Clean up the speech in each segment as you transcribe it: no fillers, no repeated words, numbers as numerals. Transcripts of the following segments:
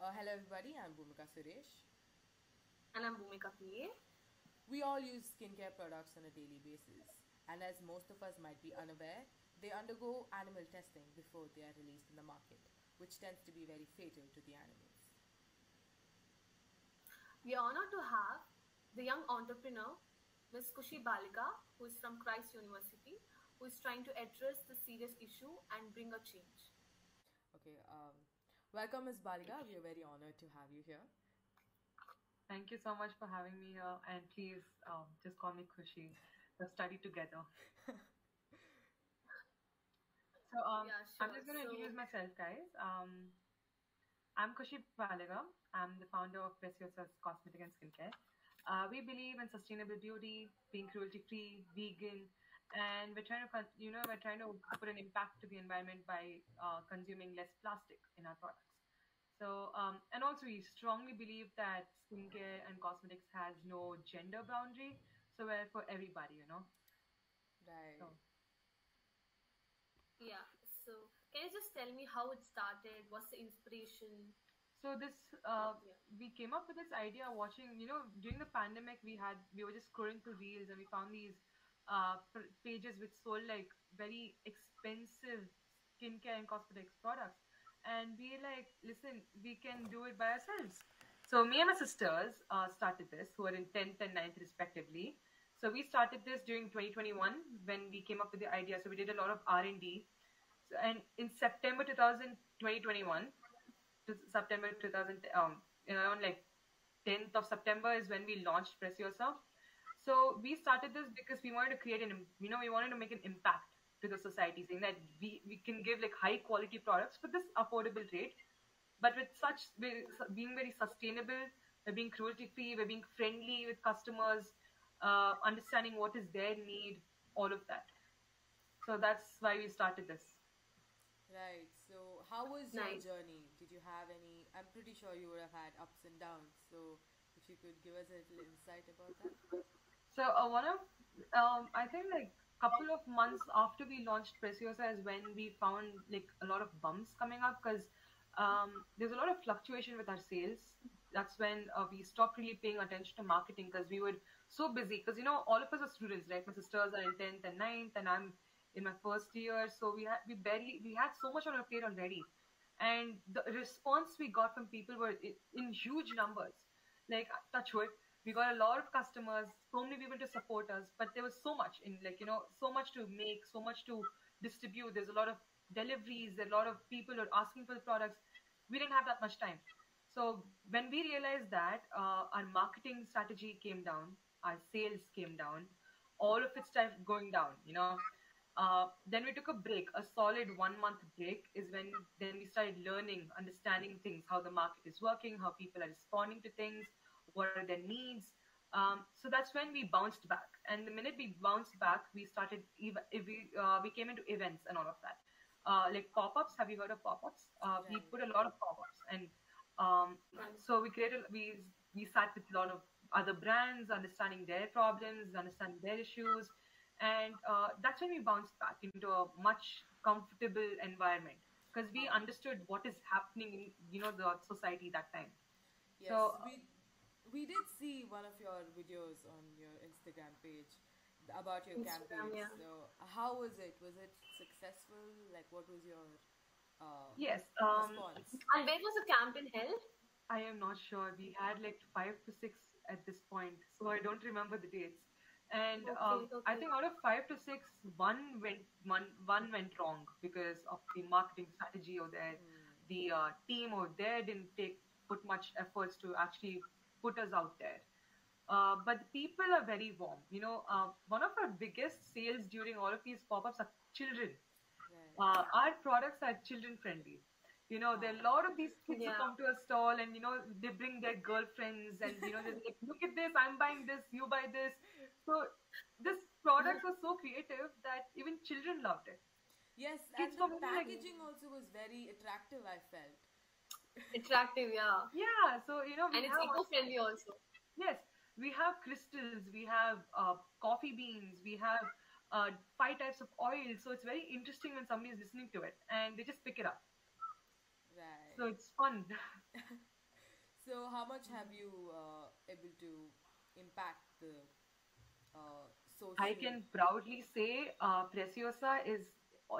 Hello everybody, I'm Bhumika Suresh. And I'm Bhumika PA. We all use skincare products on a daily basis, and as most of us might be unaware, they undergo animal testing before they are released in the market, which tends to be very fatal to the animals. We are honored to have the young entrepreneur, Ms. Kushi Balika, who is from Christ University, who is trying to address the serious issue and bring a change. Okay, welcome Ms. Baliga, we are very honored to have you here. Thank you so much for having me here, and please just call me Kushi. We'll study together. So Yeah, I'm sure. just going to introduce myself, guys. I'm Kushi Balaga. I'm the founder of Preciosa's Cosmetic and Skincare. We believe in sustainable beauty, being cruelty-free, vegan, and we're trying to, we're trying to put an impact to the environment by consuming less plastic in our products. So, and also we strongly believe that skincare and cosmetics has no gender boundary. So we're for everybody. Right. So Yeah, so can you just tell me how it started? What's the inspiration? So this Yeah. we came up with this idea watching, during the pandemic we were just scrolling through reels and we found these pages which sold like very expensive skincare and cosmetics products. And we like, listen, we can do it by ourselves. So me and my sisters started this, who are in 10th and 9th respectively. So we started this during 2021 when we came up with the idea. So we did a lot of R&D. So, and in September 2021 to September 2000, on like 10th of September is when we launched Preciosa. So we started this because we wanted to create we wanted to make an impact to the society, saying that we can give like high quality products for this affordable rate, but with being very sustainable, we're being cruelty free, we're being friendly with customers, understanding what is their need, all of that. So that's why we started this. Right, so how was your Nice. journey? Did you have any? I'm pretty sure you would have had ups and downs, so if you could give us a little insight about that. So I think like couple of months after we launched Preciosa is when we found like a lot of bumps coming up because there's a lot of fluctuation with our sales. That's when we stopped really paying attention to marketing because we were so busy. Because all of us are students, right? My sisters are in 10th and 9th, and I'm in my first year. So we had so much on our plate already, and the response we got from people were in huge numbers. Like touch wood, we got a lot of customers, so many people to support us, but there was so much in, like, so much to make, so much to distribute. There's a lot of deliveries, there are a lot of people who are asking for the products. We didn't have that much time. So when we realized that, our marketing strategy came down, our sales came down, all of it started going down. Then we took a break, a solid 1 month break is when then we started learning, understanding things, how the market is working, how people are responding to things, what are their needs. So that's when we bounced back. And the minute we bounced back, we started, we came into events and all of that. Like pop-ups, have you heard of pop-ups? We Right. put a lot of pop-ups, and Nice. so we sat with a lot of other brands, understanding their problems, understanding their issues, and that's when we bounced back into a much comfortable environment because we Yeah. understood what is happening in the society that time. Yes, So we did see one of your videos on your Instagram page about your Instagram, campaigns. yeah. So how was it? Was it successful? Like, what was your uh, yes, response? And where was the campaign held? I am not sure. We had like 5 to 6 at this point, so I don't remember the dates. And Okay, I okay. think out of 5 to 6, one went wrong because of the marketing strategy, or the team or there didn't take put much efforts to actually put us out there. But the people are very warm. One of our biggest sales during all of these pop-ups are children. Right. Our products are children friendly. There are a lot of these kids who Yeah. come to a stall, and they bring their girlfriends, and they're like, look at this, I'm buying this, you buy this. So these products were so creative that even children loved it. Yes, Kids and the were maybe like, packaging also was very attractive, I felt. Attractive, yeah. yeah. So we And it's have eco-friendly also. yes, we have crystals, we have coffee beans, we have 5 types of oil. So it's very interesting when somebody is listening to it and they just pick it up. So Right. it's fun. So, how much have you able to impact the I social? can proudly say Preciosa is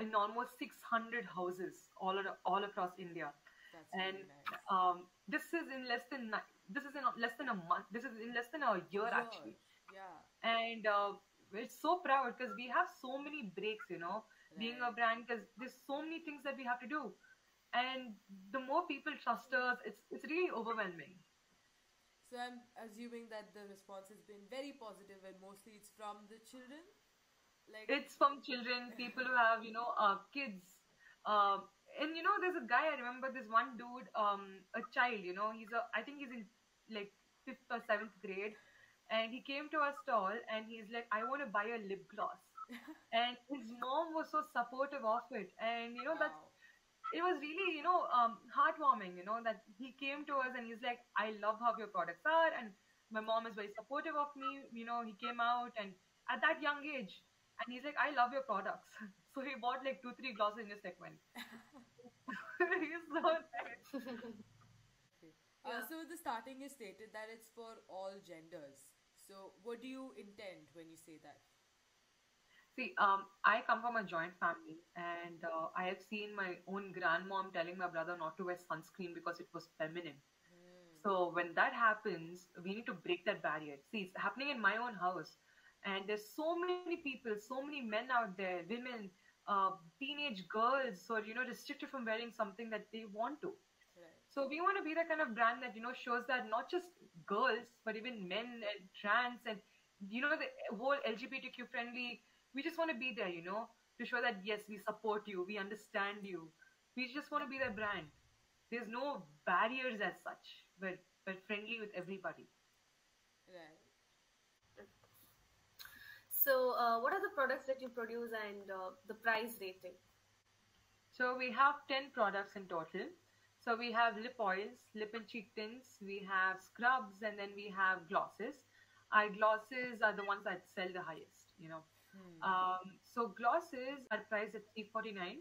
in almost 600 houses all across India, That's and really nice. this is in less than this is in less than a month. This is in less than a year Year, actually, yeah, and we're so proud because we have so many breaks. Being a right. brand, because there's so many things that we have to do, and the more people trust us, it's really overwhelming. So I'm assuming that the response has been very positive, and mostly it's from the children. Like, It's from children, people who have, kids. Um, and there's a guy, I remember this one dude, a child, I think he's in like fifth or seventh grade. And he came to our stall and he's like, I want to buy a lip gloss. And his mom was so supportive of it. And, wow, it was really, heartwarming, that he came to us and he's like, I love how your products are. And my mom is very supportive of me. He came out and at that young age, and he's like, I love your products. So he bought like two, three glasses in just like went. He's so nice. okay. Yeah. So the starting is stated that it's for all genders. So what do you intend when you say that? See, I come from a joint family, and I have seen my own grandmom telling my brother not to wear sunscreen because it was feminine. Hmm. So when that happens, we need to break that barrier. See, it's happening in my own house, and there's so many people, so many men out there, women, teenage girls, who are restricted from wearing something that they want to. Right. So we want to be the kind of brand that shows that not just girls, but even men and trans and the whole LGBTQ friendly. We just want to be there, to show that yes, we support you, we understand you. We just want to be their brand. There's no barriers as such. We're friendly with everybody. Right. So, what are the products that you produce and the price rating? So we have 10 products in total. So we have lip oils, lip and cheek tints, we have scrubs, and then we have glosses. Our glosses are the ones that sell the highest. Hmm. So glosses are priced at 349,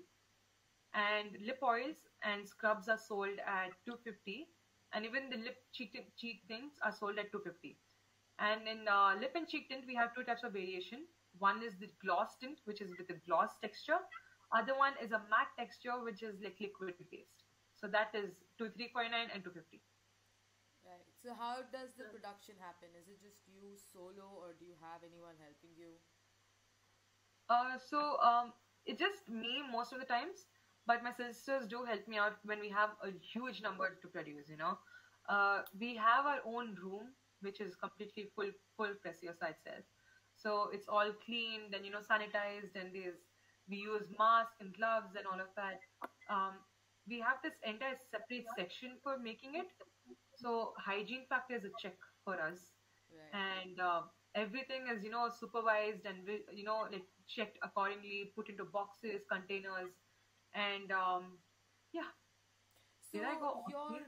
and lip oils and scrubs are sold at 250, and even the cheek tints are sold at 250. And in lip and cheek tint, we have two types of variation. One is the gloss tint, which is with the gloss texture. Other one is a matte texture, which is like liquid based. So that is 2349 and 250. Right. So how does the production happen? Is it just you solo, or do you have anyone helping you? So it's just me most of the times, but my sisters do help me out when we have a huge number to produce. We have our own room, which is completely full Preciosa itself. So it's all cleaned and sanitized, and we use masks and gloves and all of that. Um, we have this entire separate section for making it. So hygiene factor is a check for us, Right. and everything is supervised and like checked accordingly, put into boxes, containers, and yeah. Did I So go on your mute?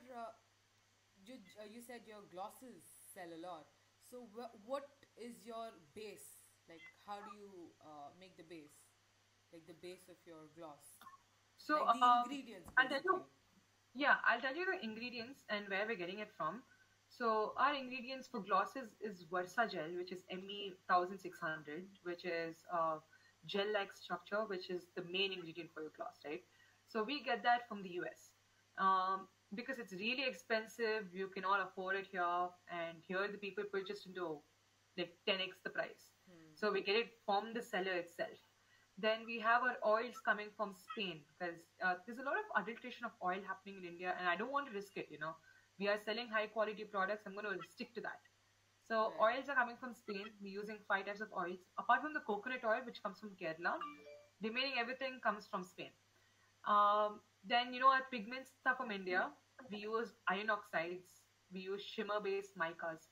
you said your glosses sell a lot. So what is your base? Like, how do you make the base? Like the base of your gloss, So like the ingredients, I'll tell you. basically. Yeah, I'll tell you the ingredients and where we're getting it from. So our ingredients for glosses is Versa gel, which is ME 1600, which is gel-like structure, which is the main ingredient for your gloss, right? So we get that from the US. Because it's really expensive, you cannot afford it here, and here the people purchased into like 10x the price. Hmm. So we get it from the seller itself. Then we have our oils coming from Spain, because there's a lot of adulteration of oil happening in India, and I don't want to risk it. We are selling high quality products. I'm going to stick to that. So Right. oils are coming from Spain. We're using five types of oils. Apart from the coconut oil, which comes from Kerala, remaining everything comes from Spain. Then our pigments are from India. We use iron oxides. We use shimmer-based micas.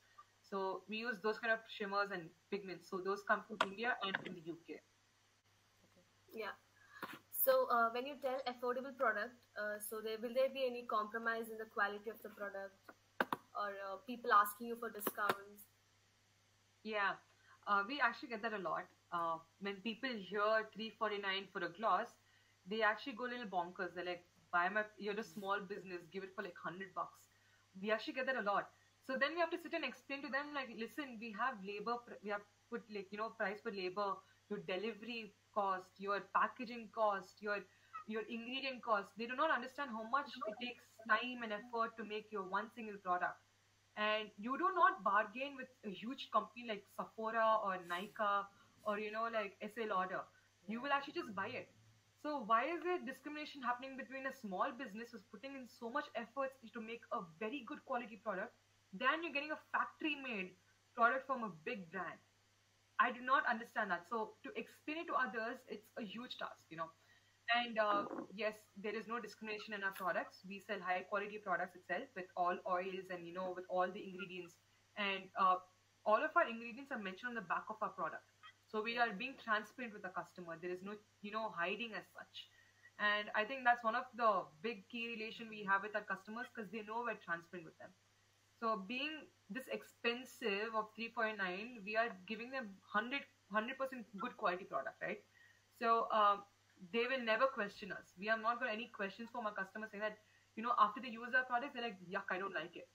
So we use those kind of shimmers and pigments. So those come from India and from the UK. Okay. Yeah. So, when you tell affordable product, so will there be any compromise in the quality of the product, or people asking you for discounts? Yeah, we actually get that a lot. When people hear 349 for a gloss, they actually go a little bonkers. They're like, "Buy my, you're a small business, give it for like $100." We actually get that a lot. So then we have to sit and explain to them, like, listen, we have we have put, like, price for labor, your delivery cost, your packaging cost, your ingredient cost. They do not understand how much it takes time and effort to make your one single product. And you do not bargain with a huge company like Sephora or Nykaa or like SA Lauder. You will Right. actually just buy it. So why is there discrimination happening between a small business who's putting in so much efforts to make a very good quality product than you're getting a factory made product from a big brand? I do not understand that. So to explain it to others, it's a huge task. And yes, there is no discrimination in our products. We sell high quality products itself with all oils and with all the ingredients. And all of our ingredients are mentioned on the back of our product. So we are Right. being transparent with the customer. There is no hiding as such. And I think that's one of the big key relation we have with our customers because they know we're transparent with them. So being this expensive of 3.9, we are giving them 100% good quality product, right? So they will never question us. We have not got any questions from our customers saying that, after they use our products, they're like, yuck, I don't like it.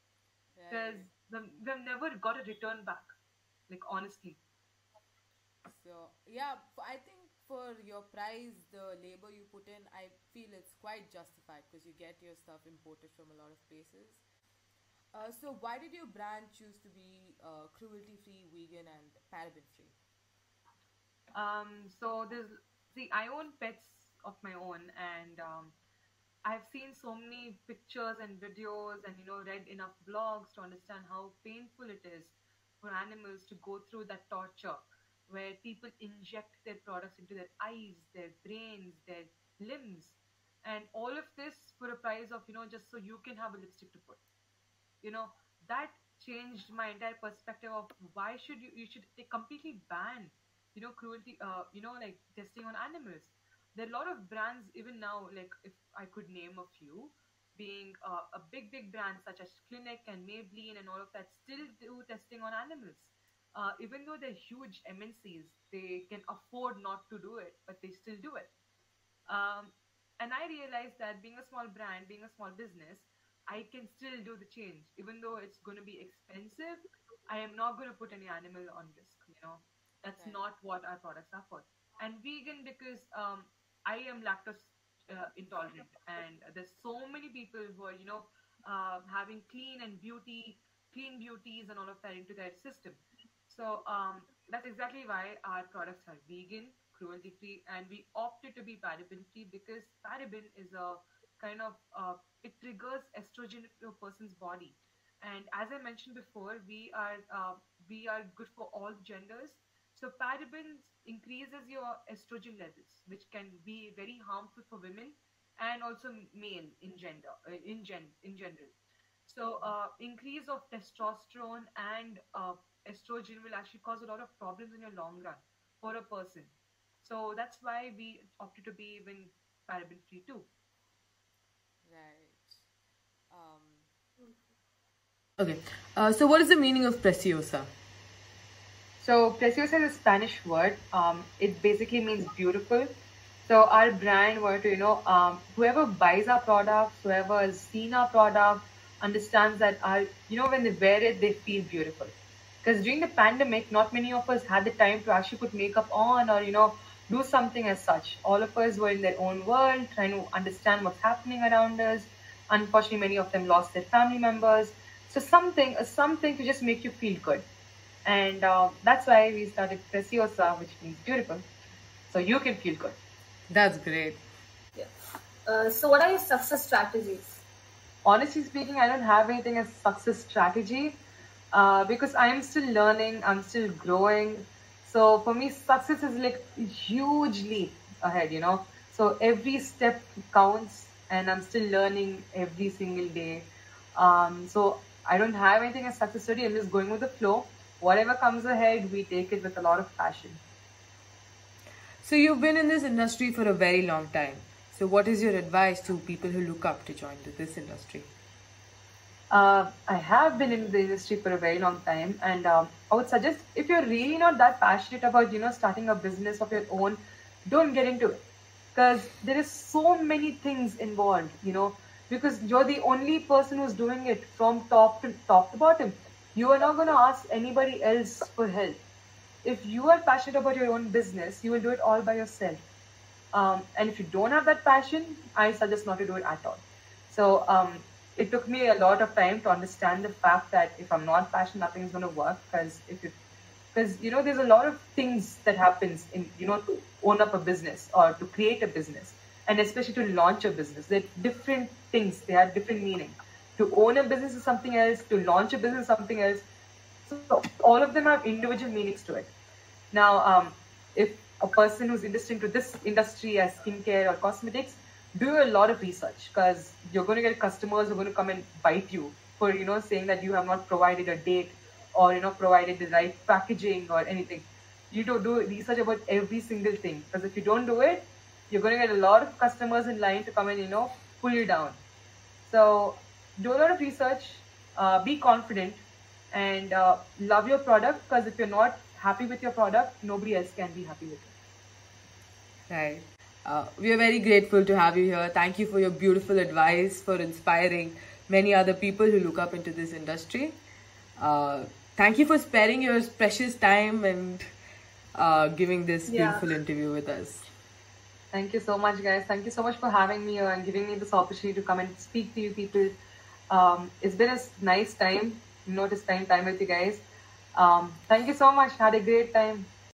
Because Right. we've never got a return back, like honestly. So yeah, I think for your price, the labor you put in, I feel it's quite justified because you get your stuff imported from a lot of places. So why did your brand choose to be cruelty free, vegan, and paraben free? So see, I own pets of my own, and I've seen so many pictures and videos and read enough blogs to understand how painful it is for animals to go through that torture where people inject their products into their eyes, their brains, their limbs, and all of this for a price of just so you can have a lipstick to put. you know that changed my entire perspective of why you should they completely ban cruelty, like testing on animals. There are a lot of brands even now, like if I could name a few, being a big brand such as Clinic and Maybelline and all of that still do testing on animals. Even though they're huge MNCs, they can afford not to do it, but they still do it. um, and I realized that being a small brand, being a small business, I can still do the change. Even though it's going to be expensive, I am not going to put any animal on risk. That's Right. not what our products are for. And vegan because I am lactose intolerant. And there's so many people who are, having clean beauties and all of that into their system. So that's exactly why our products are vegan, cruelty free, and we opted to be paraben free because paraben is a kind of it triggers estrogen to a person's body. And as I mentioned before, we are good for all genders. So parabens increases your estrogen levels, which can be very harmful for women and also male in in general. So increase of testosterone and estrogen will actually cause a lot of problems in your long run for a person. So that's why we opted to be even paraben free too. Right. Okay. So what is the meaning of preciosa? So preciosa is a Spanish word. It basically means beautiful. So our brand were to, whoever buys our products, whoever has seen our product, understands that when they wear it, they feel beautiful. Because during the pandemic, not many of us had the time to actually put makeup on or, do something as such. All of us were in their own world, trying to understand what's happening around us. Unfortunately, many of them lost their family members. So something to just make you feel good. And that's why we started Preciosa, which means beautiful. So you can feel good. That's great. Yeah. So, what are your success strategies? Honestly speaking, I don't have anything as success strategy because I'm still learning, I'm still growing. So for me, success is like a huge leap ahead. So every step counts, and I'm still learning every single day. So I don't have anything as success story. I'm just going with the flow. Whatever comes ahead, we take it with a lot of passion. So you've been in this industry for a very long time. So what is your advice to people who look up to join this industry? I have been in the industry for a very long time, and I would suggest if you're really not that passionate about starting a business of your own, don't get into it because there is so many things involved. because you're the only person who's doing it from top to bottom. You are not going to ask anybody else for help. If you are passionate about your own business, you will do it all by yourself. And if you don't have that passion, I suggest not to do it at all. So it took me a lot of time to understand the fact that if I'm not passionate, nothing's going to work. Because there's a lot of things that happens in to own up a business or to create a business, and especially to launch a business. They're different things. They have different meaning. To own a business is something else. To launch a business is something else. So all of them have individual meanings to it. Now, if a person who's interested into this industry as skincare or cosmetics, do a lot of research, because you're going to get customers who are going to come and bite you for saying that you have not provided a date or provided the right packaging or anything. You need to do research about every single thing, because if you don't do it, you're going to get a lot of customers in line to come and pull you down. So do a lot of research, be confident, and love your product, because if you're not happy with your product, nobody else can be happy with it. Right. We are very grateful to have you here. Thank you for your beautiful advice, for inspiring many other people who look up into this industry. Thank you for sparing your precious time and giving this beautiful interview with us. Thank you so much, guys. Thank you so much for having me here and giving me this opportunity to come and speak to you people. It's been a nice time to spend time with you guys. Thank you so much. Had a great time.